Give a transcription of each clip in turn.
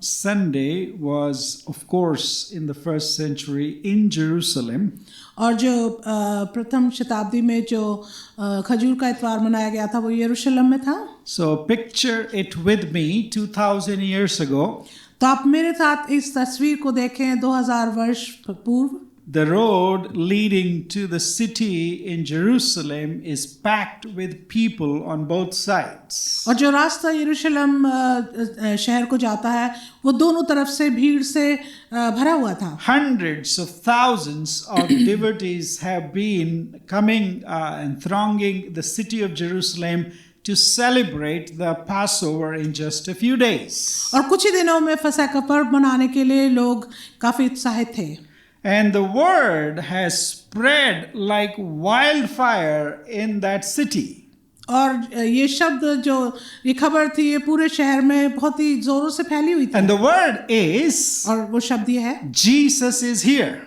Sunday was, of course, in the first century in Jerusalem. और जो प्रथम शताब्दी में जो खजूर का इतवार मनाया गया था वो यरूशलेम में था. So picture it with me 2000 years ago. तो आप मेरे साथ इस तस्वीर को देखें 2000 वर्ष पूर्व. The road leading to the city in Jerusalem is packed with people on both sides. और जो रास्ता यरूशलेम शहर को जाता है वो दोनों तरफ से भीड़ से भरा हुआ था. Hundreds of thousands of devotees have been coming and thronging the city of Jerusalem to celebrate the Passover in just a few days. और कुछ ही दिनों में फसह का पर्व मनाने के लिए लोग काफी उत्साहित थे. And the word has spread like wildfire in that city. और ये शब्द जो ये खबर थी ये पूरे शहर में बहुत ही जोरों से फैली हुई थी. And the word is, और वो शब्द ये है, Jesus is here.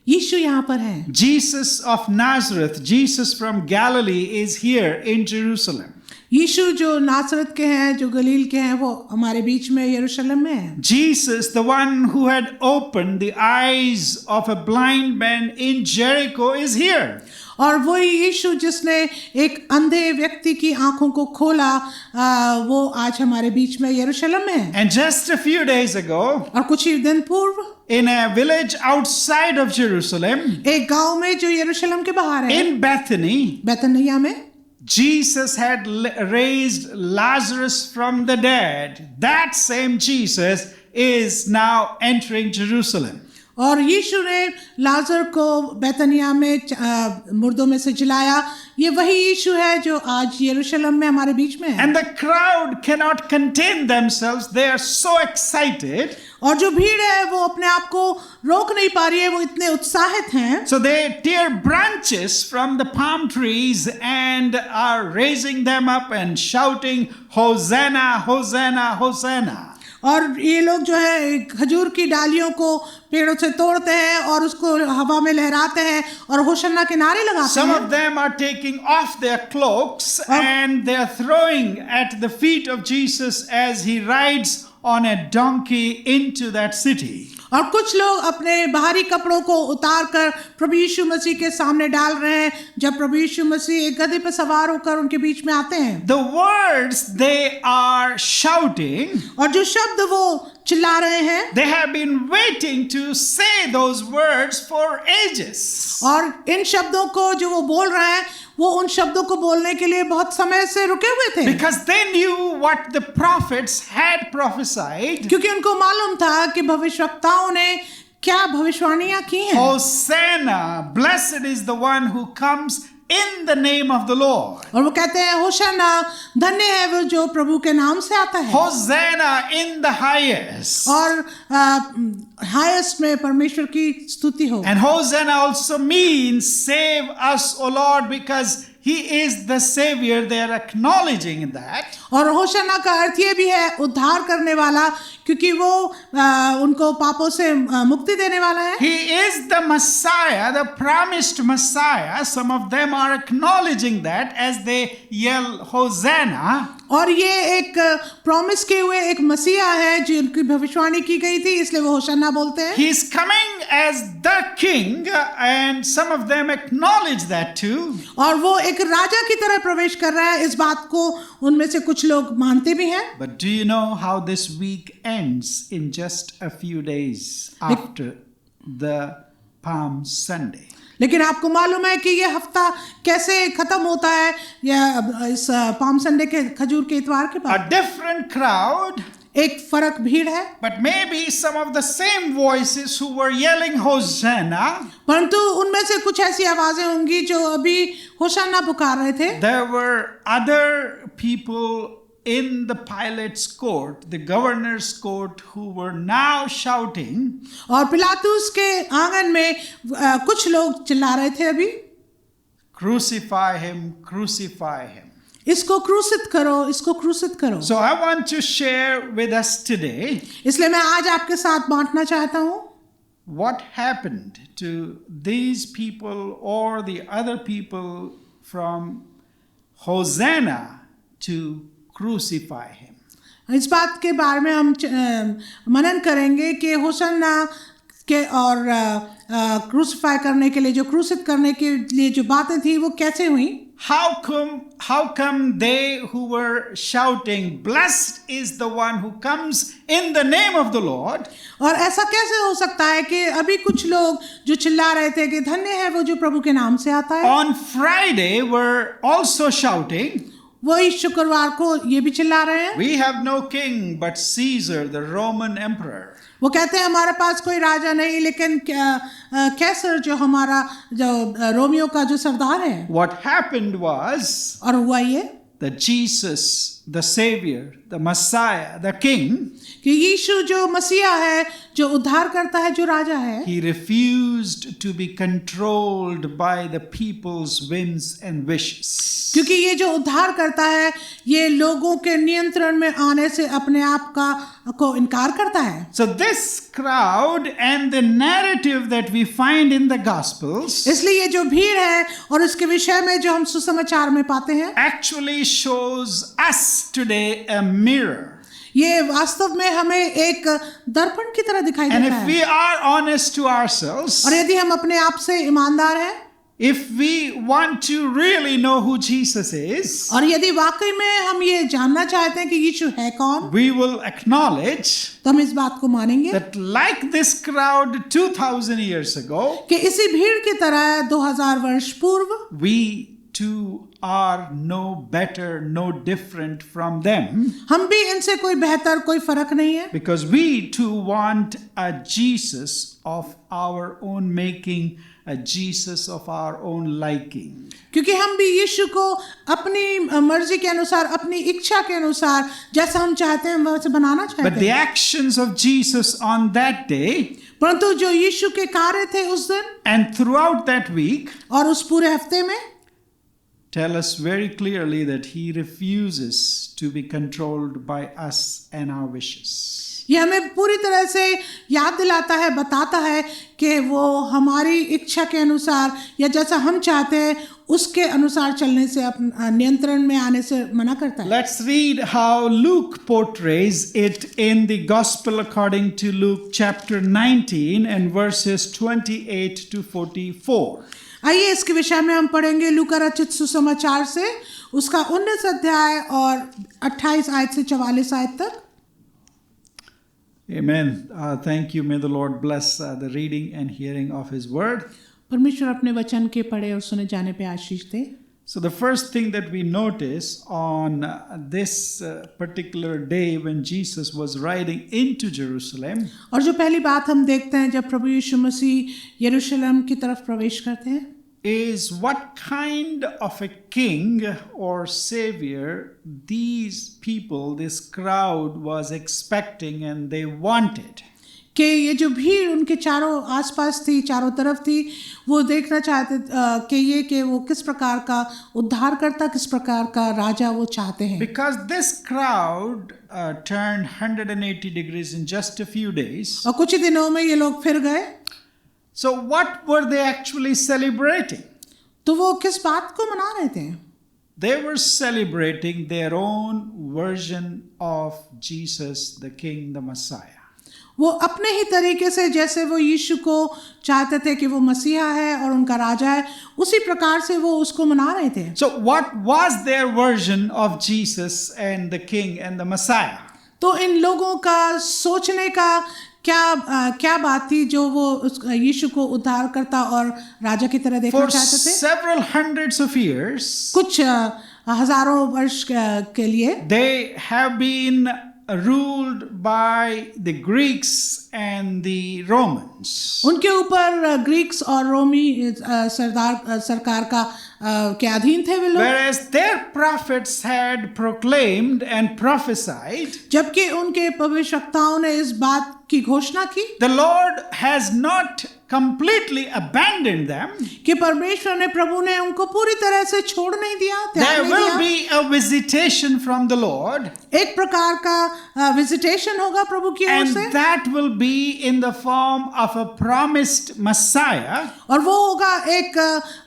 यीशु यहाँ पर है. Jesus of Nazareth, Jesus from Galilee is here in Jerusalem. यीशु जो नासरत के हैं, जो गलील के हैं, वो हमारे बीच में यरूशलेम में है. Jesus, the one who had opened the eyes of a blind man in Jericho, is here. और वही यीशु जिसने एक अंधे व्यक्ति की आंखों को खोला, वो आज हमारे बीच में यरूशलेम में है. And just a few days ago, और कुछ ही दिन पूर्व in a village outside of Jerusalem, एक गांव में जो यरूशलेम के बाहर है, in Bethany, बैतनिय्याह में, Jesus had raised Lazarus from the dead. That same Jesus is now entering Jerusalem. और यीशु ने लाजर को बैतनिय्याह में मुर्दों में से जिलाया. ये वही यीशु है जो आज यरूशलेम में हमारे बीच में है. And the crowd cannot contain themselves. They are so excited. और जो भीड़ है वो अपने आप को रोक नहीं पा रही है, वो इतने उत्साहित हैं. So they tear branches from the palm trees and are raising them up and shouting, Hosanna, Hosanna, Hosanna. और ये लोग जो है खजूर की डालियों को पेड़ों से तोड़ते हैं और उसको हवा में लहराते हैं और होशन्ना के नारे लगाते Some हैं. of them are taking off their cloaks and they are throwing at the feet of Jesus as he rides on a donkey into that city. और कुछ लोग अपने बाहरी कपड़ों को उतार कर प्रभु यीशु मसीह के सामने डाल रहे हैं जब प्रभु यीशु मसीह एक गधे पर सवार होकर उनके बीच में आते हैं. The words they are shouting, और जो शब्द वो चिल्ला रहे हैं, they have been waiting to say those words for ages. और इन शब्दों को जो वो बोल रहे हैं वो उन शब्दों को बोलने के लिए बहुत समय से रुके हुए थे. Because they knew what the prophets had prophesied. क्योंकि उनको मालूम था कि भविष्यवक्ताओं ने क्या भविष्यवाणियां की हैं. Hosanna, blessed is the one who comes in the name of the Lord. और वो कहते हैं होशाना, धन्य है वो जो प्रभु के नाम से आता है. Hosanna in the highest. और हाईएस्ट में परमेश्वर की स्तुति हो. And Hosanna also means save us, O Lord, because He is the Savior. They are acknowledging that. और होशाना का अर्थ ये भी है उद्धार करने वाला, क्योंकि वो उनको पापों से मुक्ति देने वाला है. He is the Messiah, the promised Messiah. Some of them are acknowledging that as they yell Hosanna. और ये एक प्रॉमिस किए हुए एक मसीहा है जिनकी भविष्यवाणी की गई थी, इसलिए वो होशाना बोलते हैं. He is coming as the King, and some of them acknowledge that too. और वो एक राजा की तरह प्रवेश कर रहा है, इस बात को उनमें से कुछ लोग मानते भी हैं. But do you know how this week ends in just a few days after the Palm Sunday? लेकिन आपको मालूम है कि ये हफ्ता कैसे खत्म होता है या इस पाम संडे के खजूर के इतवार के बाद. A different crowd, एक फर्क भीड़ है, but maybe some of the same voices who were yelling Hosanna, परंतु उनमें से कुछ ऐसी आवाजें होंगी जो अभी होशाना पुकार रहे थे. there were other people in the Pilate's court, the governor's court, who were now shouting, और पिलातुस के आंगन में कुछ लोग चिल्ला रहे थे अभी, crucify him, crucify him. इसको क्रूसित करो, इसको क्रूसित करो. So I want to share with us today इसलिए मैं आज आपके साथ बांटना चाहता हूँ what happened to these people or the other people from Hosanna to crucify him. इस बात के बारे में हम मनन करेंगे कि होसन्ना के और क्रूसिफाई करने के लिए, जो क्रूसित करने के लिए जो बातें थी वो कैसे हुई. How come they who were shouting, "Blessed is the one who comes in the name of the Lord," और ऐसा कैसे हो सकता है कि अभी कुछ लोग जो चिल्ला रहे थे कि धन्य है वो जो प्रभु के नाम से आता है, on Friday were also shouting, वही शुक्रवार को ये भी चिल्ला रहे हैं, "We have no king but Caesar, the Roman emperor." वो कहते हैं हमारे पास कोई राजा नहीं लेकिन कैसर जो हमारा जो रोमियो का जो सरदार है. What happened was और हुआ ये that Jesus, the Savior, the Messiah, the King, कि यीशु जो मसीहा है, जो उद्धार करता है, जो राजा है, he refused to be controlled by the people's whims and wishes. क्योंकि ये जो उद्धार करता है ये लोगों के नियंत्रण में आने से अपने आप को इनकार करता है. So this crowd and the narrative that we find in the Gospels इसलिए ये जो भीड़ है और उसके विषय में जो हम सुसमाचार में पाते हैं actually shows us today a mirror. ये वास्तव में हमें एक दर्पण की तरह दिखाई And देता if है. we are honest to ourselves, और यदि हम अपने आप से ईमानदार हैं if we want to really know who Jesus is, और यदि वाकई में हम ये जानना चाहते हैं कि यीशु है कौन, we will acknowledge तो हम इस बात को मानेंगे that like this crowd 2000 years ago, कि इसी भीड़ की तरह 2000 वर्ष पूर्व we too are no better, no different from them, हम भी इनसे कोई बेहतर, कोई फर्क नहीं है, because we too want a Jesus of our own making, a Jesus of our own liking. क्योंकि हम भी यीशु को अपनी मर्जी के अनुसार, अपनी इच्छा के अनुसार जैसा हम चाहते हैं वैसे बनाना But चाहते the हैं. actions of Jesus on that day परंतु जो यीशु के कार्य थे उस दिन and throughout that week और उस पूरे हफ्ते में tell us very clearly that he refuses to be controlled by us and our wishes. ये हमें पूरी तरह से याद दिलाता है, बताता है कि वो हमारी इच्छा के अनुसार या जैसा हम चाहते हैं उसके अनुसार चलने से, नियंत्रण में आने से मना करता है. Let's read how Luke portrays it in the Gospel according to Luke chapter 19 and verses 28 to 44. आइए इसके विषय में हम पढ़ेंगे लूका रचित सुसमाचार से उसका 19 अध्याय और 28 आयत से 44 आयत तक. Amen. Thank you. May the Lord bless the reading and hearing of His word. परमेश्वर अपने वचन के पढ़े और सुने जाने पे आशीष दे. So the first thing that we notice on this particular day when Jesus was riding into Jerusalem, और जो पहली बात हम देखते हैं जब प्रभु यीशु मसीह यरूशलेम की तरफ प्रवेश करते हैं, is what kind of a king or savior these people, this crowd was expecting and they wanted. कि ये जो भीड़ उनके चारों आसपास थी, चारों तरफ थी, वो देखना चाहते कि वो किस प्रकार का उद्धार करता, किस प्रकार का राजा वो चाहते हैं. Because this crowd turned 180 degrees in just a few days. और कुछ ही दिनों में ये लोग फिर गए. So what were they actually celebrating? तो वो किस बात को मना रहे थे? They were celebrating their own version of Jesus, the King, the Messiah. वो अपने ही तरीके से जैसे वो यीशु को चाहते थे कि वो मसीहा है और उनका राजा है, उसी प्रकार से वो उसको मना रहे थे. So what was their version of Jesus and the King and the Messiah? तो इन लोगों का सोचने का क्या बात थी जो वो यीशु को उद्धार करता और राजा की तरह देखना For चाहते थे? several hundreds of years, कुछ हजारों वर्ष के लिए they have been ruled by the Greeks and the Romans. उनके ऊपर ग्रीक्स और रोमी सरकार का के अधीन थे वे लोग. Whereas their prophets had proclaimed and prophesied, जबकि उनके भविष्यवक्ताओं ने इस बात की घोषणा की the Lord has not completely abandoned them. कि परमेश्वर ने, प्रभु ने उनको पूरी तरह से छोड़ नहीं दिया, त्याग There नहीं will दिया. be a visitation from the Lord, एक प्रकार का विजिटेशन होगा प्रभु की ओर and से, that will be in the form of a promised Messiah और वो होगा एक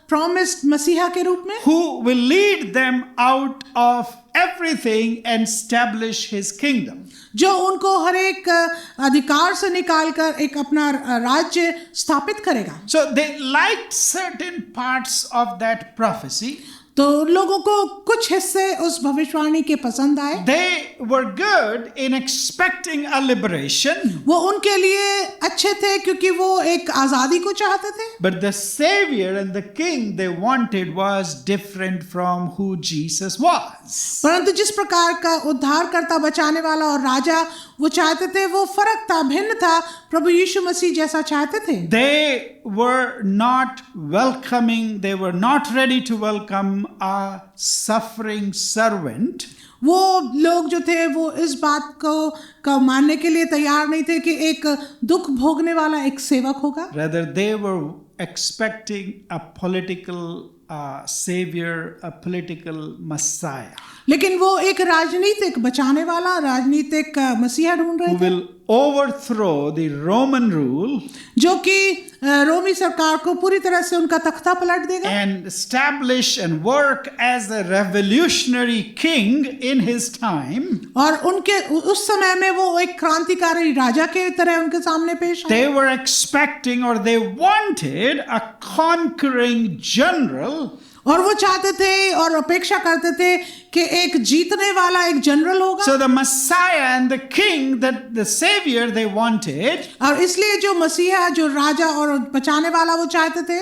प्रॉमिस्ड मसीहा के रूप में, who will lead them out of everything and establish his kingdom. जो उनको हर एक अधिकार से निकालकर एक अपना राज्य स्थापित करेगा। So they liked certain parts of that prophecy. तो लोगों को कुछ हिस्से उस भविष्यवाणी के पसंद आए। They were good in expecting a liberation. वो उनके लिए अच्छे थे क्योंकि वो एक आजादी को चाहते थे। But the Savior and the King they wanted was different from who Jesus was. परंतु जिस प्रकार का उद्धारकर्ता, बचाने वाला और राजा वो चाहते थे वो फर्क था, भिन्न था, प्रभु यीशु मसीह जैसा चाहते थे। They were not welcoming, they were not ready to welcome a suffering servant. वो लोग जो थे वो इस बात को मानने के लिए तैयार नहीं थे कि एक दुख भोगने वाला एक सेवक होगा। Rather, they were expecting a political savior, a political Messiah, लेकिन वो एक राजनीतिक बचाने वाला, राजनीतिक मसीहा ढूंढ रहे who थे, will overthrow the Roman rule जो कि रोमी सरकार को पूरी तरह से उनका तख्ता पलट देगा and establish and work as a revolutionary king in his time. और उनके उस समय में वो एक क्रांतिकारी राजा के तरह उनके सामने पेश आए। They were expecting or they wanted a conquering general और वो चाहते थे और अपेक्षा करते थे कि एक जीतने वाला एक जनरल होगा। So the Messiah and the King, that the Savior they wanted, और इसलिए जो मसीहा, जो राजा और बचाने वाला वो चाहते थे,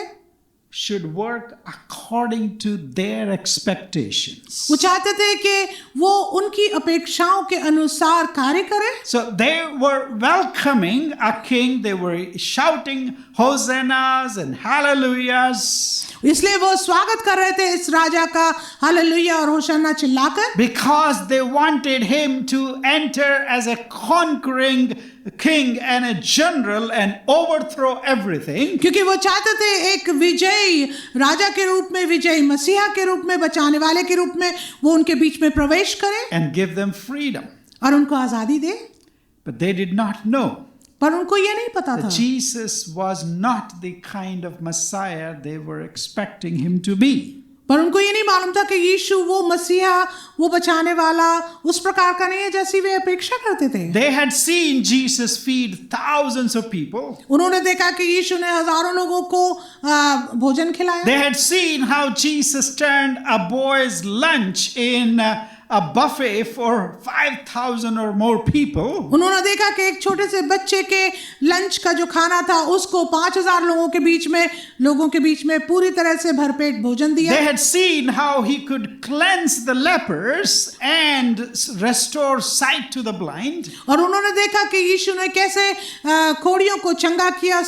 should work according to their expectations. वो चाहते थे कि वो उनकी अपेक्षाओं के अनुसार कार्य करे। So they were welcoming a king, they were shouting hosannas and hallelujahs इसलिए वो स्वागत कर रहे थे इस राजा का, हालेलुया और होशाना चिल्लाकर, because they wanted him to enter as a conquering king and a general and overthrow everything. क्योंकि वो चाहते थे एक विजयी राजा के रूप में, विजयी मसीहा के रूप में, बचाने वाले के रूप में वो उनके बीच में प्रवेश करे And give them freedom. और उनको आजादी दे। But they did not know पर उनको ये नहीं पता था that Jesus was not the kind of Messiah they were expecting him to be. पर उनको ये नहीं मालूम था कि यीशु वो मसीहा, वो बचाने वाला उस प्रकार का नहीं है जैसी वे अपेक्षा करते थे। They had seen Jesus feed thousands of people. उन्होंने देखा कि यीशु ने हजारों लोगों को भोजन खिलाया। They had seen how Jesus turned a boy's lunch in a buffet for 5,000 or more people. उन्होंने देखा कि एक छोटे से बच्चे के लंच का जो खाना था उसको 5,000 लोगों के बीच में पूरी तरह से भरपेट भोजन दिया। They had seen how he could cleanse the lepers and restore sight to the blind. और उन्होंने देखा कि यीशु ने कैसे कोढ़ियों को चंगा किया,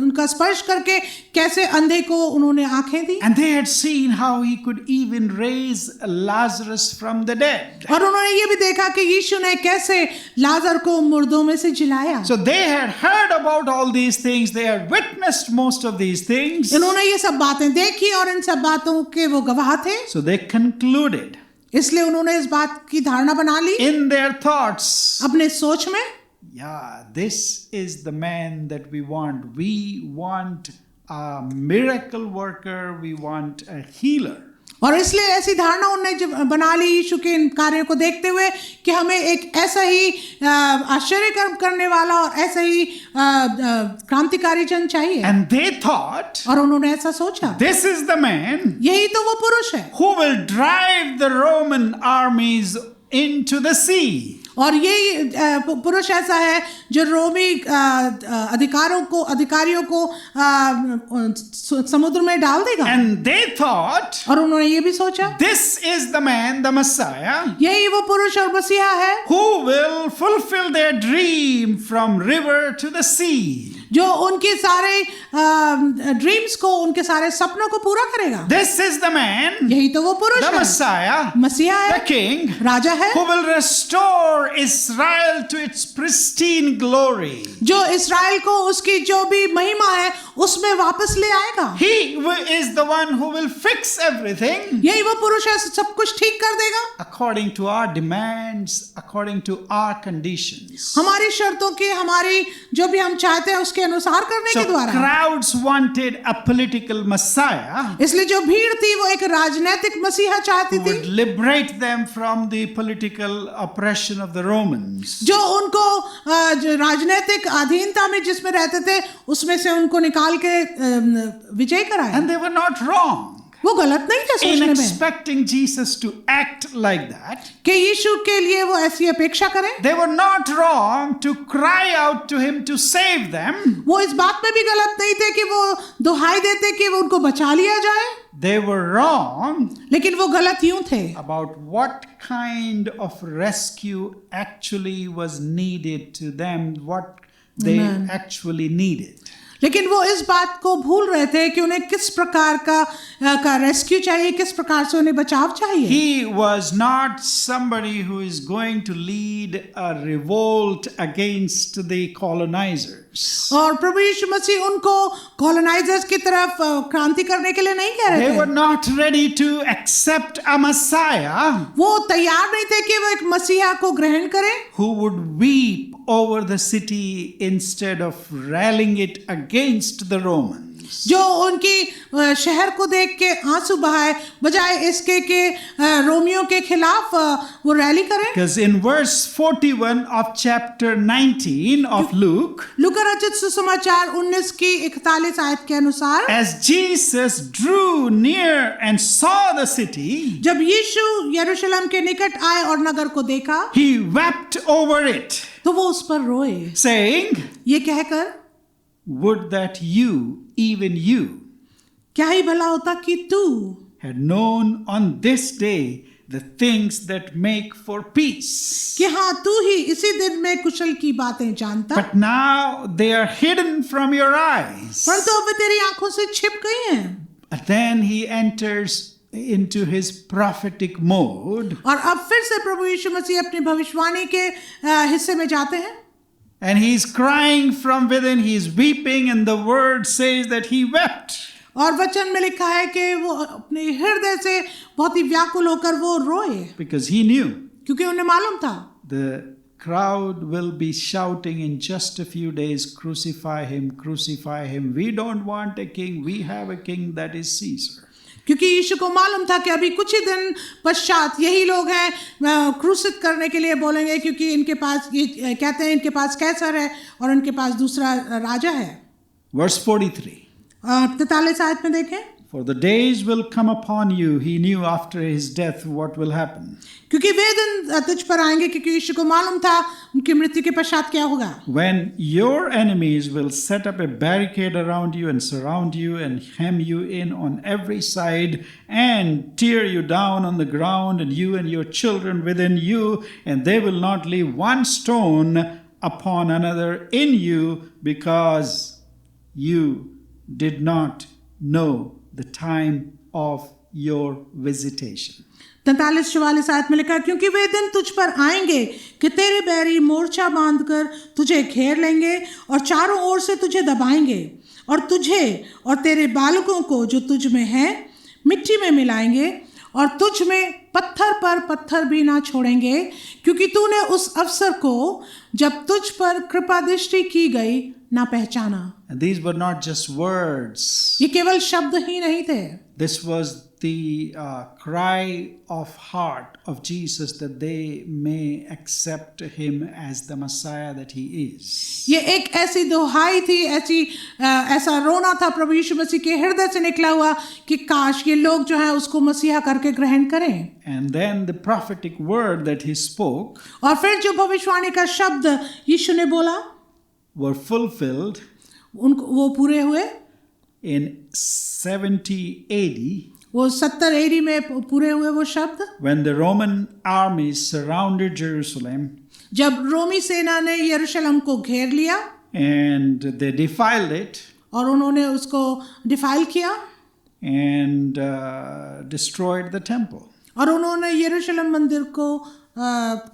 उनका स्पर्श करके कैसे अंधे को उन्होंने आंखें दी। And they had seen how he could even raise Lazarus from the dead. और उन्होंने ये भी देखा कि यीशु ने कैसे लाजर को मुर्दों में से जिलाया। So they had heard about all these things. They had witnessed most of these things. इन्होंने ये सब बातें देखी और इन सब बातों के वो गवाह थे। So they concluded इसलिए उन्होंने इस बात की धारणा बना ली in their thoughts, अपने सोच में, yeah, this is the man that we want. We want a miracle worker. We want a healer. और इसलिए ऐसी धारणा उन्होंने बना ली यीशु के इन कार्यों को देखते हुए कि हमें एक ऐसा ही आश्चर्य करने वाला और ऐसा ही क्रांतिकारी जन चाहिए। And they thought, और उन्होंने ऐसा सोचा, this is the man यही तो वो पुरुष है who will drive the Roman armies into the sea. और यही पुरुष ऐसा है जो रोमी अधिकारियों को समुद्र में डाल देगा। And they thought, और उन्होंने ये भी सोचा, this is the man, the Messiah, यही वो पुरुष और मसीहा है who will fulfill their dream from river to the sea. जो उनके सारे ड्रीम्स को, उनके सारे सपनों को पूरा करेगा। This is the man, यही तो वो पुरुष the है, Messiah, मसीहा है, the King, राजा है, who will restore Israel to its pristine glory. जो इस्राएल को उसकी जो भी महिमा है उसमें वापस ले आएगा। He is the one who will fix everything यही वो पुरुष है, सब कुछ ठीक कर देगा according to our demands, according to our conditions. हमारी शर्तों की, हमारी जो भी हम चाहते हैं उसके उसके अनुसार करने So के द्वारा। crowds wanted a political Messiah इसलिए जो भीड़ थी वो एक राजनीतिक मसीहा चाहती who would थी, liberate them from the political oppression of the Romans. जो उनको जो राजनीतिक अधीनता में जिसमें रहते थे उसमें से उनको निकाल के विजय कराए। And they were not wrong वो गलत नहीं थे in सोचने में expecting Jesus to act like that. कि यीशु के लिए वो ऐसी अपेक्षा करें। They were not wrong to cry out to him to save them. वो इस बात में भी गलत नहीं थे कि वो दुहाई देते कि वो उनको बचा लिया जाए, They were wrong लेकिन वो गलत यूं थे about what kind of rescue actually was needed to them, what they Amen. actually needed. लेकिन वो इस बात को भूल रहे थे कि उन्हें किस प्रकार का रेस्क्यू चाहिए, किस प्रकार से उन्हें बचाव चाहिए। He was not somebody who is going to lead a revolt against the colonizers. और प्रभु यीशु मसीह उनको कॉलोनाइजर्स की तरफ क्रांति करने के लिए नहीं कह They रहे were थे। not ready to accept a Messiah वो तैयार नहीं थे कि वो एक मसीहा को ग्रहण करें who would weep over the city instead of rallying it against the Romans. जो उनकी शहर को देख के आंसू बहाए बजाय इसके कि रोमियो के खिलाफ वो रैली करें। Because in verse 41 of chapter 19 of Luke, लूका रचित सुसमाचार 19 की 41 आयत के अनुसार as Jesus drew near and saw the city, जब यीशु यरूशलेम के निकट आए और नगर को देखा he wept over it, तो वो उस पर रोए, saying, ये कहकर, would that you, even you, क्या ही भला होता कि तू had known on this day the things that make for peace. कि हाँ तू ही इसी दिन में कुशल की बातें जानता, But now they are hidden from your eyes. परंतु अब वे तेरी आंखों से छिप गई हैं। And then he enters into his prophetic mode. और अब फिर से प्रभु यीशु मसीह अपनी भविष्यवाणी के हिस्से में जाते हैं And he's crying from within, he's weeping, and the word says that he wept. और वचन में लिखा है कि वो अपने हृदय से बहुत ही व्याकुल होकर वो रोए, Because he knew क्योंकि उन्हें मालूम था the crowd will be shouting in just a few days, crucify him, crucify him. We don't want a king, we have a king, that is Caesar. क्योंकि यीशु को मालूम था कि अभी कुछ ही दिन पश्चात यही लोग हैं क्रूसित करने के लिए बोलेंगे, क्योंकि इनके पास ये कहते हैं इनके पास कैसर है और इनके पास दूसरा राजा है। Verse 43. 43 आयत में देखें, For the days will come upon you, he knew after his death what will happen. क्योंकि वे दिन तुझ पर आएंगे, क्योंकि यीशु को मालूम था उनकी मृत्यु के पश्चात क्या होगा। When your enemies will set up a barricade around you and surround you and hem you in on every side and tear you down on the ground and your children within you, and they will not leave one stone upon another in you, because you did not know the time of your visitation. 43-44 आयत में लिखा है, क्योंकि वे दिन तुझ पर आएंगे कि तेरे बैरी मोर्चा बांधकर तुझे घेर लेंगे और चारों ओर से तुझे दबाएंगे और तुझे और तेरे बालकों को जो तुझ में हैं मिट्टी में मिलाएंगे और तुझ में पत्थर पर पत्थर भी ना छोड़ेंगे, क्योंकि तूने उस अवसर को जब तुझ पर कृपा दृष्टि की गई ना पहचाना। And these were not just words. ये केवल शब्द ही नहीं थे, This was the cry of heart of Jesus, that they may accept him as the Messiah that he is. ये एक ऐसी दुहाई थी, ऐसा रोना था प्रभु यीशु मसीह के हृदय से निकला हुआ कि काश ये लोग जो है उसको मसीहा करके ग्रहण करें। And then the prophetic word that he spoke और फिर जो भविष्यवाणी का शब्द यीशु ने बोला were fulfilled उनको वो पूरे हुए। in 70 AD, वो 70 एडी में पूरे हुए वो शब्द, when the Roman armies surrounded Jerusalem जब रोमी सेना ने यरूशलेम को घेर लिया and they defiled it और उन्होंने उसको डिफाइल किया and destroyed the temple. और उन्होंने यरूशलेम मंदिर को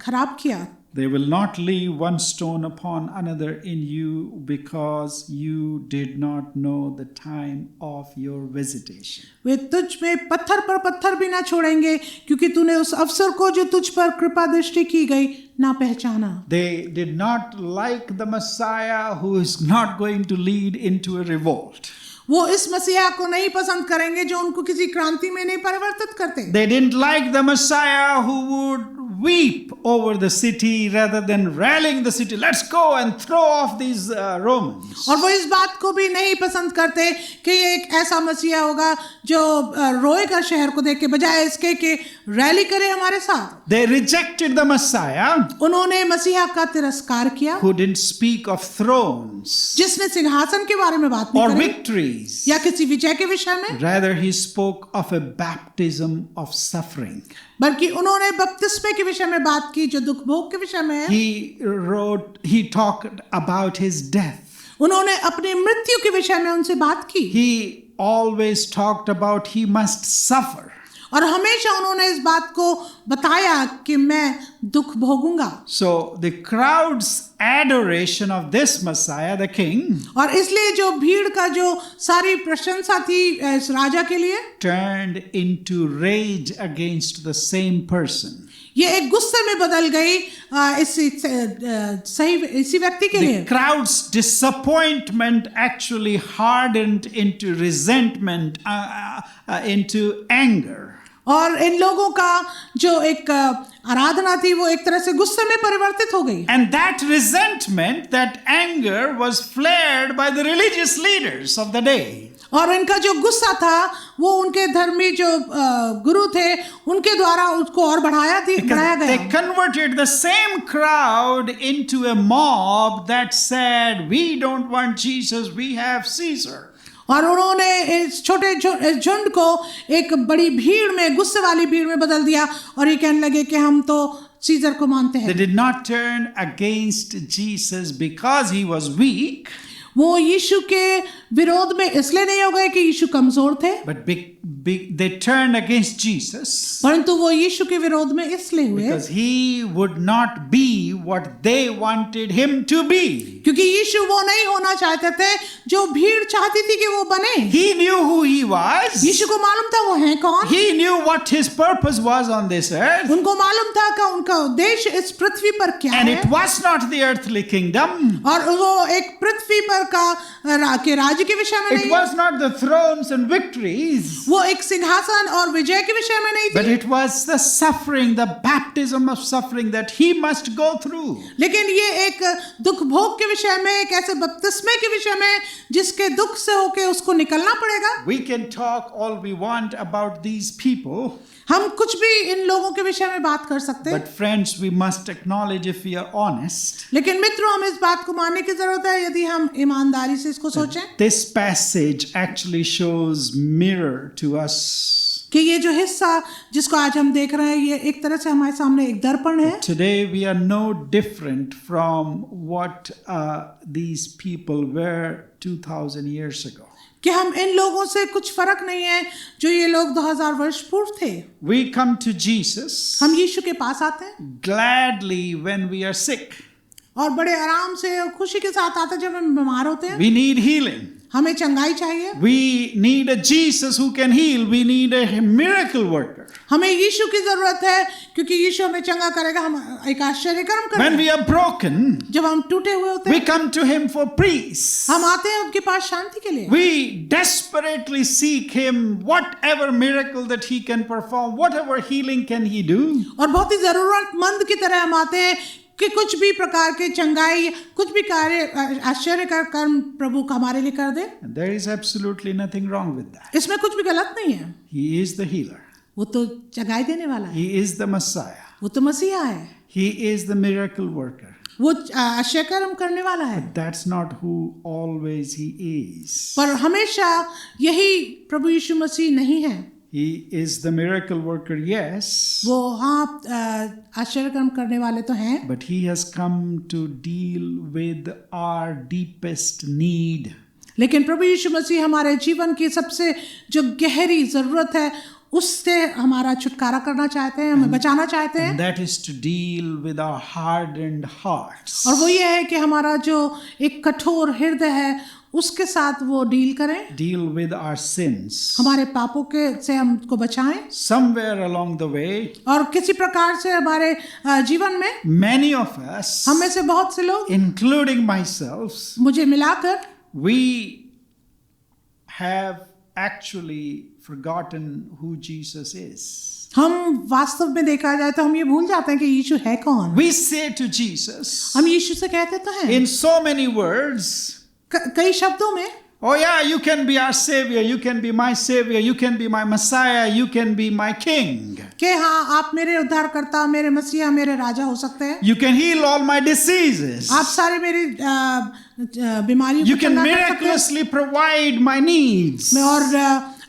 खराब किया। They will not leave one stone upon another in you because you did not know the time of your visitation. वे तुझ में पत्थर पर पत्थर भी ना छोड़ेंगे, क्योंकि तूने उस अवसर को जो तुझ पर कृपा दृष्टि की गई ना पहचाना। They did not like the Messiah who is not going to lead into a revolt. वो इस मसीहा को नहीं पसंद करेंगे जो उनको किसी क्रांति में नहीं परिवर्तित करते। They didn't like the Messiah who would weep over the city rather than rallying the city. Let's go and throw off these Romans. और वो इस बात को भी नहीं पसंद करते कि ये एक ऐसा मसीहा होगा जो रोएगा शहर को देख के, बजाय इसके कि रैली करे हमारे साथ। They rejected the Messiah उन्होंने मसीहा का तिरस्कार किया who didn't speak of thrones जिसने सिंहासन के बारे में बात नहीं or करी victories. या किसी विजय के विषय में, Rather, he spoke of a baptism of suffering. बल्कि उन्होंने बपतिस्मे के विषय में बात की जो दुख भोग के विषय में है। He talked about his death. उन्होंने अपनी मृत्यु के विषय में उनसे बात की He always talked about he must suffer. और हमेशा उन्होंने इस बात को बताया कि मैं दुख भोगूंगा। So the crowd's adoration of this Messiah, the king, और इसलिए जो भीड़ का जो सारी प्रशंसा थी इस राजा के लिए, turned into rage against the same person. ये एक गुस्से में बदल गई इसी व्यक्ति के लिए। The crowd's disappointment actually hardened into resentment, into anger. और इन लोगों का जो एक आराधना थी वो एक तरह से गुस्से में परिवर्तित हो गई। And that resentment, that anger was flared by the religious leaders of the day. और इनका जो गुस्सा था वो उनके धर्मी जो गुरु थे उनके द्वारा उसको और बढ़ाया गया। They converted the same crowd into a mob that said, "We don't want Jesus, we have Caesar." और उन्होंने इस छोटे झुंड को एक बड़ी भीड़ में, गुस्से वाली भीड़ में बदल दिया और ये कहने लगे कि हम तो सीजर को मानते हैं। They did not turn against Jesus because he was weak. वो यीशु के विरोध में इसलिए नहीं हो गए कि यीशु कमजोर थे, But they turned against Jesus परंतु वो यीशु के विरोध में इसलिए हुए because he would not be what they wanted him to be. क्योंकि यीशु वो नहीं होना चाहते थे जो भीड़ चाहती थी कि वो बने। He knew who he was. यीशु को मालूम था वो हैं कौन। He knew what his purpose was on this earth. उनको मालूम था कि उनका उद्देश्य इस पृथ्वी पर क्या And है। it was not the earthly kingdom. और वो एक पृथ्वी पर के राज्य के विषय में It नहीं, was not the thrones and victories. वो एक सिंहासन और विजय के विषय में नहीं But थी, it was the suffering, the baptism of suffering that he must go through. लेकिन ये एक दुख भोग के विषय में, एक ऐसे बपतिस्मे के विषय में जिसके दुख से होके उसको निकलना पड़ेगा। We can talk all we want about these people, हम कुछ भी इन लोगों के विषय में बात कर सकते हैं, but friends, we must acknowledge, if we are honest, लेकिन मित्रों हम इस बात को मानने की जरूरत है यदि हम ईमानदारी से इसको सोचें this passage actually shows mirror to us. कि ये जो हिस्सा जिसको आज हम देख रहे हैं ये एक तरह से हमारे सामने एक दर्पण है। Today we are no different from what these people were 2000 years ago. कि हम इन लोगों से कुछ फर्क नहीं है जो ये लोग 2000 वर्ष पूर्व थे। We come to Jesus हम यीशु के पास आते हैं gladly when we are sick. और बड़े आराम से और खुशी के साथ आते हैं जब हम बीमार होते हैं। We need healing. हमें चंगाई चाहिए, We need a Jesus who can heal. We need a miracle worker. हमें यीशु की जरूरत है क्योंकि यीशु हमें चंगा करेगा, हम एक आश्चर्य कर्म When करेगा। we are broken, जब हम टूटे हुए होते we हैं come to him for peace. हम आते हैं उनके पास शांति के लिए। We desperately seek him, whatever miracle that he can perform, whatever healing can he do. और बहुत ही जरूरतमंद की तरह हम आते हैं कि कुछ भी प्रकार के चंगाई, कुछ भी कार्य आश्चर्य का कर्म प्रभु हमारे लिए कर दे। And there is absolutely nothing wrong with that. इसमें कुछ भी गलत नहीं है, He is the healer. वो तो चंगाई देने वाला है, He is the Messiah. वो तो मसीहा है, He is the miracle worker. वो आश्चर्य कर्म करने वाला है। That's not who always he is. पर हमेशा यही प्रभु यीशु मसीह नहीं है। He is the miracle worker, yes, वो हाँ आश्चर्य कर्म करने वाले तो हैं, but he has come to deal with our deepest need. लेकिन प्रभु यीशु मसीह हमारे जीवन की सबसे जो गहरी जरूरत है उससे हमारा छुटकारा करना चाहते हैं, हमें बचाना चाहते हैं। And that is to deal with our hardened hearts. और वो ये है कि हमारा जो एक कठोर हृदय है उसके साथ वो डील करें, Deal with our sins. हमारे पापों के से हमको बचाएं। Somewhere along the way, और किसी प्रकार से हमारे जीवन में many of us, हम में से बहुत से लोग, including myself, मुझे मिलाकर, we have actually forgotten who Jesus is. हम वास्तव में देखा जाए तो हम ये भूल जाते हैं कि यीशु है कौन। We say to Jesus, हम यीशु से कहते तो हैं in so many words, कई शब्दों में, oh yeah, you can be our savior, you can be my savior, you can be my Messiah, you can be my king. कि हाँ आप मेरे उद्धारकर्ता, मेरे मसीहा, मेरे राजा हो सकते हैं। You can heal all my diseases. आप सारी मेरी बीमारियों You को can चंगा कर सकते हैं। miraculously provide my needs. मैं और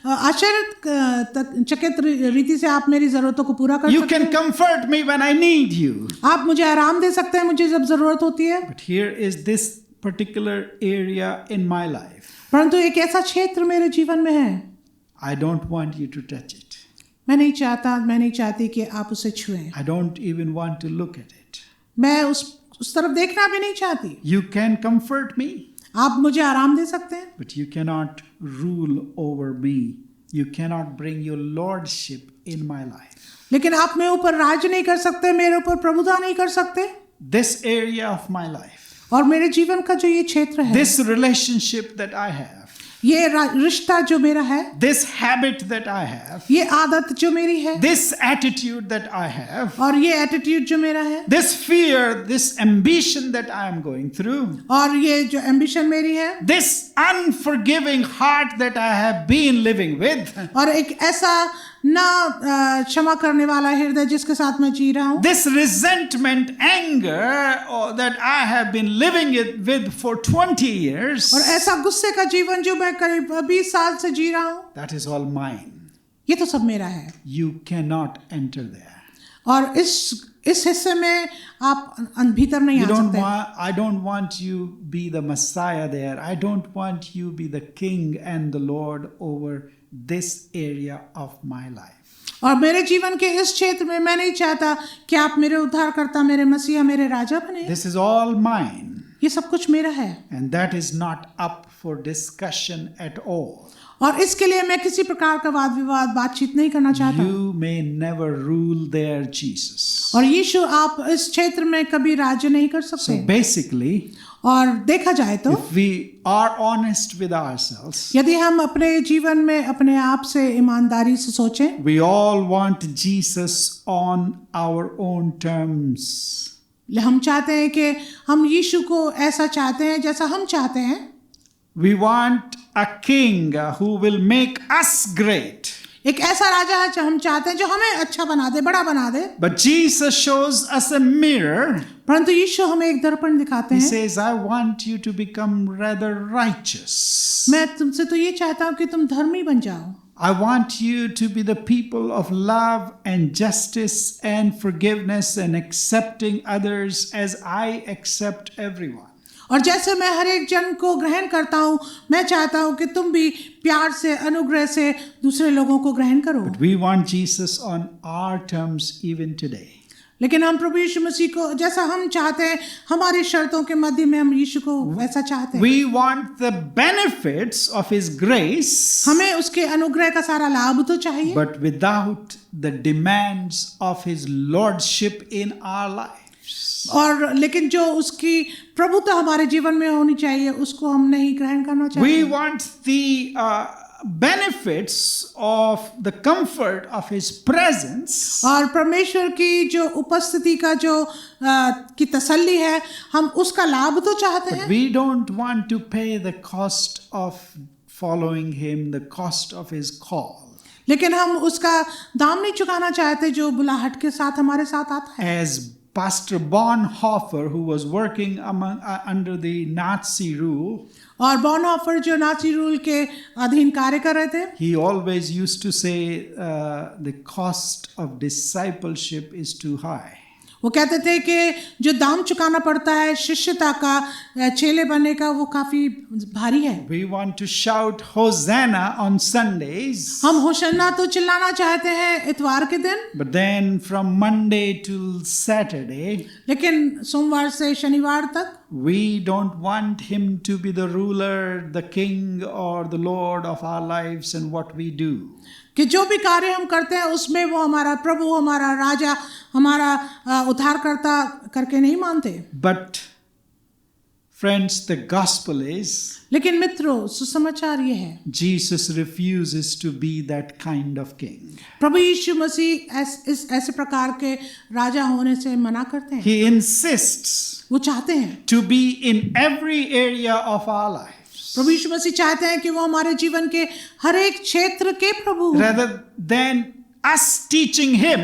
आश्चर्यचकित रीति से आप मेरी जरूरतों को पूरा कर You सकते can हैं। comfort me when I need you. आप मुझे आराम दे सकते हैं मुझे जब जरूरत होती है। But here is this particular area in my life. परंतु एक ऐसा क्षेत्र मेरे जीवन में है, I don't want you to touch it. मैं नहीं चाहती कि आप उसे छुएं। I don't even want to look at it. मैं उस तरफ देखना भी नहीं चाहती। You can comfort me, आप मुझे आराम दे सकते हैं, but you cannot rule over me. You cannot bring your lordship in my life. लेकिन आप मेरे ऊपर राज नहीं कर सकते, मेरे ऊपर प्रभुता नहीं कर सकते। This area of my life, और मेरे जीवन का जो ये क्षेत्र है, this relationship that I have, ये रिश्ता जो मेरा है, this habit that I have, ये आदत जो मेरी है, this attitude that I have, और ये एटीट्यूड जो मेरा है, this fear, this ambition that I am going through, और ये जो एम्बिशन मेरी है, this unforgiving heart that I have been living with, और एक ऐसा ना क्षमा करने वाला हृदय जिसके साथ मैं जी रहा हूँ, this resentment, anger that I have been living it with for 20 years, और ऐसा गुस्से का जीवन जो मैं करीब 20 साल से जी रहा हूँ, that is all mine. ये तो सब मेरा है। You cannot enter there. और इस हिस्से में आप भीतर नहीं आ सकते। I don't want you be the Messiah there. I don't want you be the King and the Lord over this area of my life. और मेरे जीवन के इस क्षेत्र में मैं नहीं चाहता कि आप मेरे उद्धारकर्ता, मेरे मसीहा, मेरे राजा बने। This is all mine. ये सब कुछ मेरा है। And that is not up for discussion at all. और इसके लिए मैं किसी प्रकार का वाद विवाद बातचीत नहीं करना चाहता। You may never rule there, Jesus. और यीशु आप इस क्षेत्र में कभी राज्य नहीं कर सकते। So basically, और देखा जाए तो if we are honest with ourselves, यदि हम अपने जीवन में अपने आप से ईमानदारी से सोचें, we all want Jesus on our own terms. हम चाहते हैं कि हम यीशु को ऐसा चाहते हैं जैसा हम चाहते हैं। We want a king who will make us great. एक ऐसा राजा है जो हम चाहते हैं जो हमें अच्छा बना दे, बड़ा बना दे। But Jesus shows us a mirror. परंतु यीशु हमें एक दर्पण दिखाते He हैं। says, I want you to become rather righteous. मैं तुमसे तो ये चाहता हूँ कि तुम धर्मी बन जाओ। I want you to be the people of love and justice and forgiveness and accepting others as I accept everyone. और जैसे मैं हर एक जन को ग्रहण करता हूँ, मैं चाहता हूँ कि तुम भी प्यार से, अनुग्रह से दूसरे लोगों को ग्रहण करो। But we want Jesus on our terms even today. लेकिन हम प्रभु यीशु मसीह को जैसा हम चाहते हैं, हमारी शर्तों के मध्य में हम यीशु को वैसा चाहते हैं। We want the benefits of His grace, हमें उसके अनुग्रह का सारा लाभ तो चाहिए, but without the demands of His lordship in our lives. और लेकिन जो उसकी प्रभुता हमारे जीवन में होनी चाहिए उसको हम नहीं ग्रहण करना चाहिए। We want the benefits of the comfort of His presence, और परमेश्वर की जो उपस्थिति का जो की तसल्ली है, हम उसका लाभ तो चाहते but हैं, we don't want to pay the cost of following Him, the cost of His call. लेकिन हम उसका दाम नहीं चुकाना चाहते जो बुलाहट के साथ हमारे साथ आता है। As Pastor Bonhoeffer, who was working under the Nazi rule, और बॉनहोफर जो नाची रूल के अधीन कार्य कर रहे थे, he always used to say the cost of discipleship is too high. वो कहते थे कि जो दाम चुकाना पड़ता है शिष्यता का, चेले बनने का, वो काफी भारी है। We want to shout Hosanna on Sundays, हम होशन्ना तो चिल्लाना चाहते हैं इतवार के दिन, but then from Monday till Saturday, लेकिन सोमवार से शनिवार तक we don't want him to be the ruler, the king, or the Lord of our lives and what we do. कि जो भी कार्य हम करते हैं उसमें वो हमारा प्रभु, हमारा राजा, हमारा उद्धारकर्ता करके नहीं मानते। But friends, the gospel is लेकिन मित्रों, सुसमाचार ये है, Jesus refuses to be that kind of king. प्रभु यीशु मसीह ऐसे प्रकार के राजा होने से मना करते हैं। He insists वो चाहते हैं to be in every area of our lives. प्रभु यीशु मसीह चाहते हैं कि वो हमारे जीवन के हर एक क्षेत्र के प्रभु हों, Rather than us teaching him,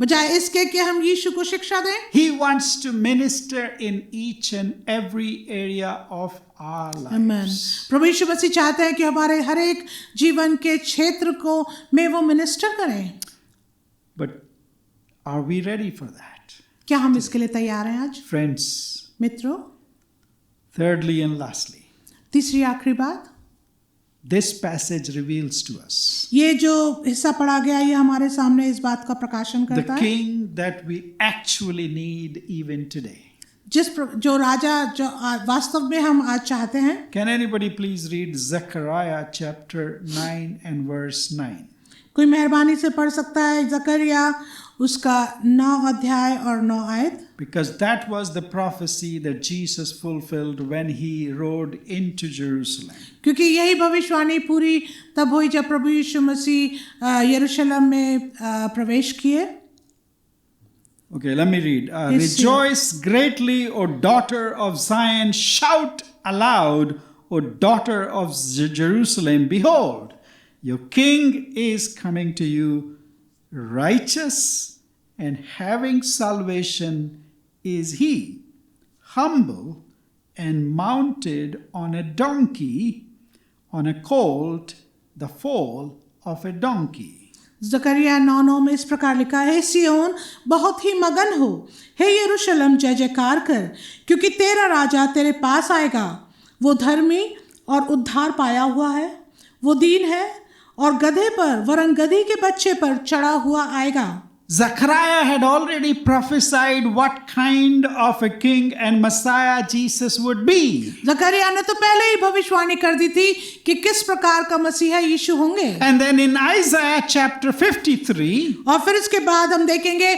बजाय इसके कि हम यीशु को शिक्षा दें। he wants to minister in each and every area of our amen. lives. प्रभु यीशु मसीह चाहते हैं कि हमारे हर एक जीवन के क्षेत्र को में वो मिनिस्टर करें। But are we ready for that? क्या हम इसके लिए तैयार हैं आज? Friends, मित्रों, thirdly and lastly, तीसरी आखिरी बात, this passage reveals to us ये जो हिस्सा पढ़ा गया ये हमारे सामने इस बात का प्रकाशन the करता है, king that we actually need even today. जो राजा जो वास्तव में हम आज चाहते हैं। Can anybody please read Zechariah chapter 9 and verse 9? कोई मेहरबानी से पढ़ सकता है जकरिया उसका 9 अध्याय और 9 आयत। Because that was the prophecy that Jesus fulfilled when he rode into Jerusalem. क्योंकि यही भविष्यवाणी पूरी तब हुई जब प्रभु यीशु मसीह यरूशलेम में प्रवेश किए। Okay, let me read. Yes, Rejoice greatly, O daughter of Zion. Shout aloud, O daughter of Jerusalem. Behold, your king is coming to you, righteous and having salvation is he, humble and mounted on a donkey, on a colt, the foal of a donkey. जकरिया 9:9 में इस प्रकार लिखा है, सियोन बहुत ही मगन हो, हे यरूशलेम जय जयकार कर, क्योंकि तेरा राजा तेरे पास आएगा, वो धर्मी और उद्धार पाया हुआ है, वो दीन है और गधे पर वरन गधी के बच्चे पर चढ़ा हुआ आएगा। Zechariah had already prophesied what kind of a king and Messiah Jesus would be. जकरिया ने तो पहले ही भविष्यवाणी कर दी थी कि किस प्रकार का मसीहा यीशु होंगे। And then in Isaiah chapter 53, और फिर इसके बाद हम देखेंगे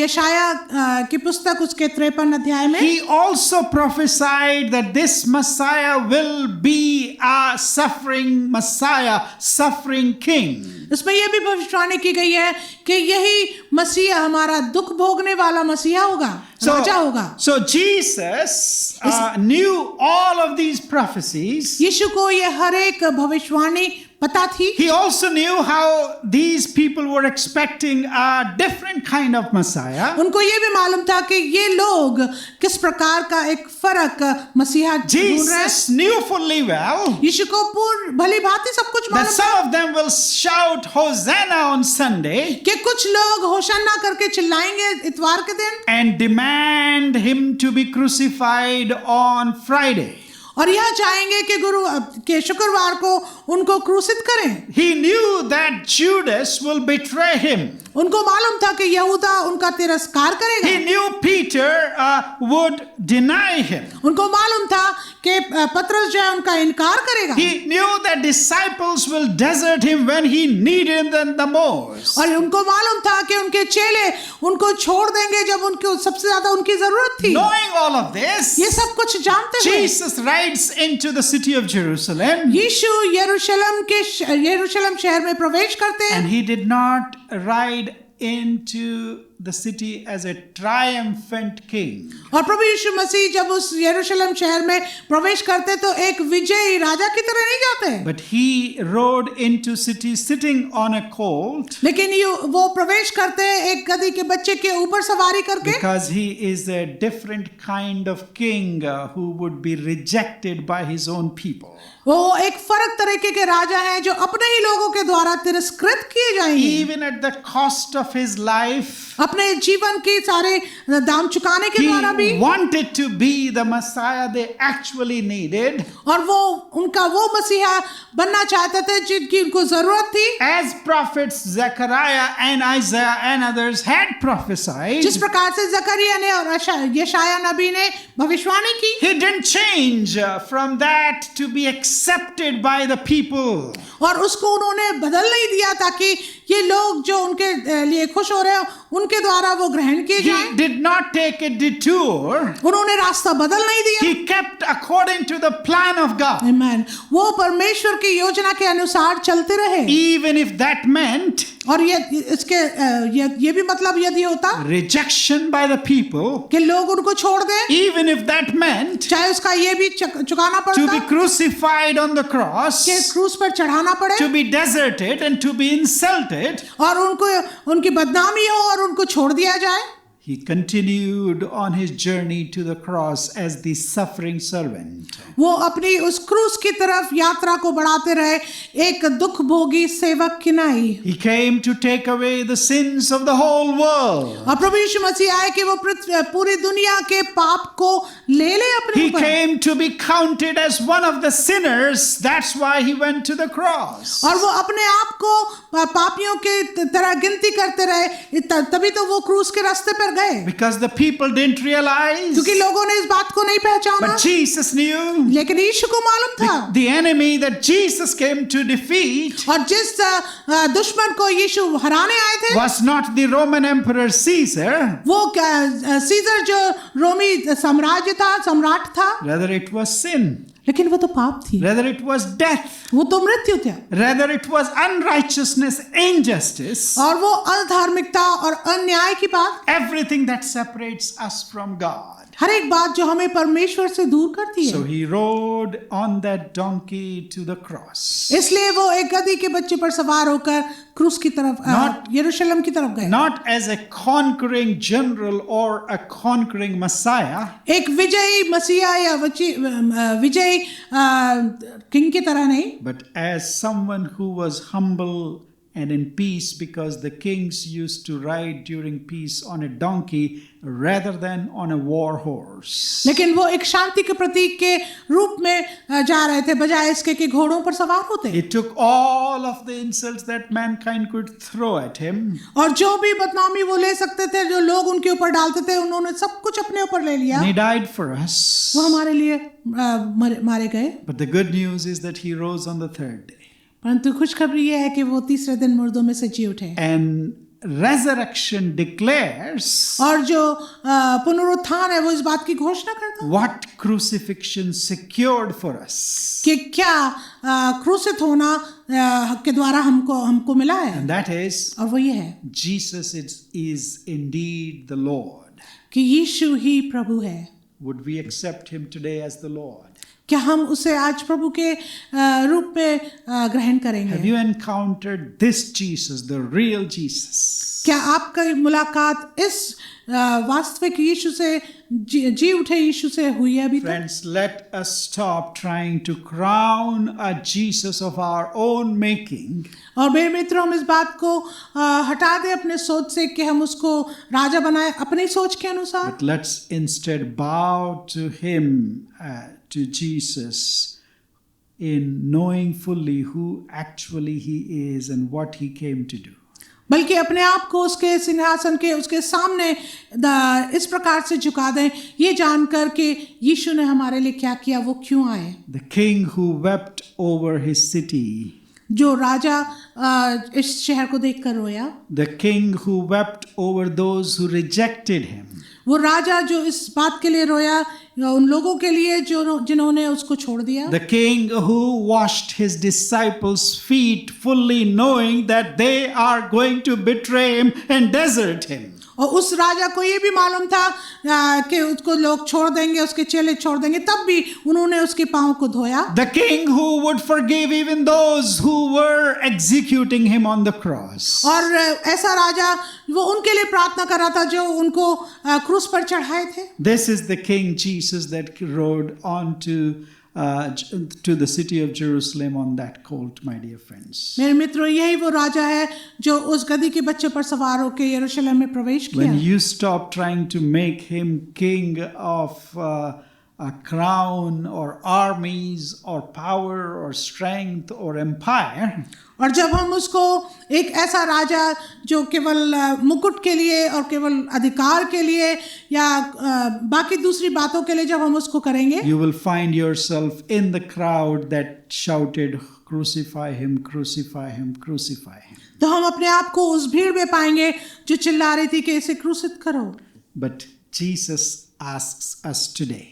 यशाया की पुस्तक उसके 53 अध्याय में he also prophesied that this Messiah will be a suffering Messiah, suffering king. इसमें यह भी भविष्यवाणी की गई है कि यही मसीहा हमारा दुख भोगने वाला मसीहा होगा, राजा होगा। So Jesus knew all of these prophecies. यीशु को ये हर एक भविष्यवाणी पता थी। He also knew how these people were expecting a different kind of Messiah. उनको ये भी मालूम था कि ये लोग किस प्रकार का एक फर्क मसीहा ढूंढ रहे हैं। Jesus knew fully well यीशु को पूर्ण भली भांति सब कुछ that मालूम some था of them will shout Hosanna on Sunday कि कुछ लोग होशन्ना करके चिल्लाएंगे इतवार के दिन and demand him to be crucified on Friday. और यह चाहेंगे कि के शुक्रवार को उनको क्रूसित करें। He knew that Judas will betray him. उनको मालूम था कि यहूदा उनका तिरस्कार करेगा। He knew Peter would deny him. उनको मालूम था कि पतरस जो है उनका इनकार करेगा। He knew that disciples will desert him when he needed them the most. और उनको मालूम था कि उनके चेले उनको छोड़ देंगे जब उनको सबसे ज्यादा उनकी जरूरत थी। Knowing all of this, ये सब कुछ जानते हुए Jesus rides into the city of Jerusalem, यीशु यरूशलेम शहर में प्रवेश करते हैं। and he did not ride into the city as a triumphant king. और प्रभु यीशु मसीह जब उस यरूशलेम शहर में प्रवेश करते तो एक विजयी राजा की तरह नहीं जाते, But he rode into city sitting on a colt लेकिन वो प्रवेश करते एक गधी के बच्चे के ऊपर सवारी करके, because he is a different kind of king who would be rejected by his own people. वो एक फर्क तरीके के राजा हैं जो अपने ही लोगों के द्वारा तिरस्कृत किए जाएंगे। Even at the cost of his life, अपने जीवन के सारे दाम चुकाने के द्वारा भी, He wanted to be the Messiah they actually needed. और वो उनका वो मसीहा बनना चाहते थे जिनकी उनको जरूरत थी। As prophets Zechariah and Isaiah and others had prophesied, जिस प्रकार से जकरिया ने और यशाया नबी ने भविष्यवाणी की, he didn't change from that to be accepted by the people. और उसको उन्होंने बदल नहीं दिया ताकि ये लोग जो उनके लिए खुश हो रहे हैं उनके द्वारा वो ग्रहण किए जाएं। He did not take a detour. उन्होंने रास्ता बदल नहीं दिया। He kept according to the plan of God. आमीन। वो परमेश्वर की योजना के अनुसार चलते रहे, Even if that meant और ये भी मतलब यदि होता rejection by the people, कि लोग उनको छोड़ दें, even if that meant चाहे उसका ये भी चुकाना to be पड़ता crucified on the cross, कि क्रूस पर चढ़ाना पड़े, to be deserted and to be insulted, और उनको उनकी बदनामी हो और उनको छोड़ दिया जाए। he continued on his journey to the cross as the suffering servant. वो अपनी उस क्रूस की तरफ यात्रा को बढ़ाते रहे, एक दुख भोगी सेवक की नाई। He came to take away the sins of the whole world. और प्रभु यीशु मसीह आए कि वो पूरी दुनिया के पाप को ले ले अपने He ऊपर, came to be counted as one of the sinners. That's why he went to the cross. और वो अपने आप को पापियों के तरह गिनती करते रहे, तभी तो वो क्रूस के रास्ते पर गए, Because the people didn't realize. क्योंकि लोगों ने इस बात को नहीं पहचाना। But Jesus knew. लेकिन यीशु को मालूम था, The enemy that Jesus came to defeat और जिस दुश्मन को यीशु हराने आए थे was not the Roman Emperor Caesar. वो सीजर जो रोमी साम्राज्य था, सम्राट था, Rather it was sin. लेकिन वो तो पाप थी, Rather it was death. वो तो मृत्यु था, Rather it was unrighteousness, injustice. और वो अधार्मिकता और अन्याय की बात, Everything that separates us from God. हर एक बात जो हमें परमेश्वर से दूर करती है। So he rode on that donkey to the cross. इसलिए वो एक गधी के बच्चे पर सवार होकर क्रूस की तरफ, यरूशलेम की तरफ गए, Not as a conquering general or a conquering Messiah, एक विजयी मसीहा या विजयी किंग की तरह नहीं, but as someone who was humble and in peace, because the kings used to ride during peace on a donkey rather than on a war horse. लेकिन वो एक शांति के प्रतीक के रूप में जा रहे थे, बजाय इसके कि घोड़ों पर सवार होते। He took all of the insults that mankind could throw at him. और जो भी बदनामी वो ले सकते थे, जो लोग उनके ऊपर डालते थे, उन्होंने सब कुछ अपने ऊपर ले लिया। And he died for us. वो हमारे लिए मारे गए। But the good news is that he rose on the third day. परंतु खुशखबरी ये है कि वो तीसरे दिन मुर्दों में से जी उठे। And resurrection declares और जो पुनरुत्थान है वो इस बात की घोषणा करता है what crucifixion secured for us. कि क्या क्रूसित होना के द्वारा हमको मिला है, And that is, और वो ये है Jesus is indeed the Lord. कि यीशु ही प्रभु है। Would we accept him today as the Lord? क्या हम उसे आज प्रभु के रूप में ग्रहण Have करेंगे? you encountered this Jesus, the real Jesus? क्या आपका मुलाकात इस वास्तविक यीशु से जी उठे यीशु से हुई है अभी तक? Friends, let us stop trying to crown a Jesus of our own making और मेरे मित्रों, हम इस बात को हटा दें अपने सोच से कि हम उसको राजा बनाए अपनी सोच के अनुसार, but let's instead bow to him, to Jesus, in knowing fully who actually he is and what he came to do. बल्कि अपने आप को उसके सिंहासन के उसके सामने इस प्रकार से झुका दें, ये जानकर कि यीशु ने हमारे लिए क्या किया, वो क्यों आए। The king who wept over his city, जो राजा इस शहर को देखकर रोया, the king who wept over those who rejected him, वो राजा जो इस बात के लिए रोया उन लोगों के लिए जो जिन्होंने उसको छोड़ दिया, the king who washed his disciples' feet fully knowing that they are going to betray him and desert him. और उस राजा को ये भी मालूम था कि उसको लोग छोड़ देंगे, उसके चेले छोड़ देंगे, तब भी उन्होंने उसके पांव को धोया। The king who would forgive even those who were executing him on the cross. और ऐसा राजा वो उनके लिए प्रार्थना कर रहा था जो उनको क्रूस पर चढ़ाए थे। This is the King Jesus that rode onto to the city of Jerusalem on that colt, my dear friends. मेरे मित्रों, यही वो राजा है जो उस गदही के बच्चे पर सवार होकर यरूशलेम में प्रवेश किया। When you stop trying to make him king of a crown or armies or power or strength or empire, और जब हम उसको एक ऐसा राजा जो केवल मुकुट के लिए और केवल अधिकार के लिए या बाकी दूसरी बातों के लिए जब हम उसको करेंगे, you will find yourself in the crowd that shouted, crucify him, crucify him, crucify him. तो हम अपने आप को उस भीड़ में पाएंगे जो चिल्ला रही थी कि इसे क्रूसित करो। But Jesus asks us today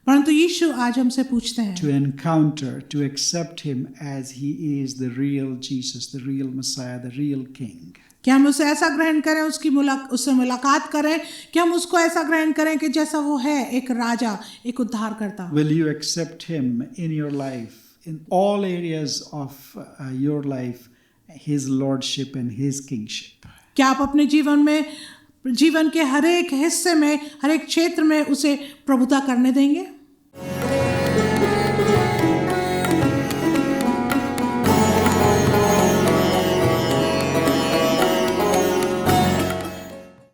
परंतु यीशु आज हमसे पूछते हैं to encounter, to accept him as he is the real Jesus, the real Messiah, the real King. कि हम उसे ऐसा ग्रहण करें, उससे मुलाकात करें, कि हम उसको ऐसा ग्रहण करें कि जैसा वो है, एक राजा, एक उद्धारकर्ता। Will you accept him in your life, in all areas of your life, his lordship and his kingship? क्या आप अपने जीवन के हर एक हिस्से में, हर एक क्षेत्र में उसे प्रभुता करने देंगे?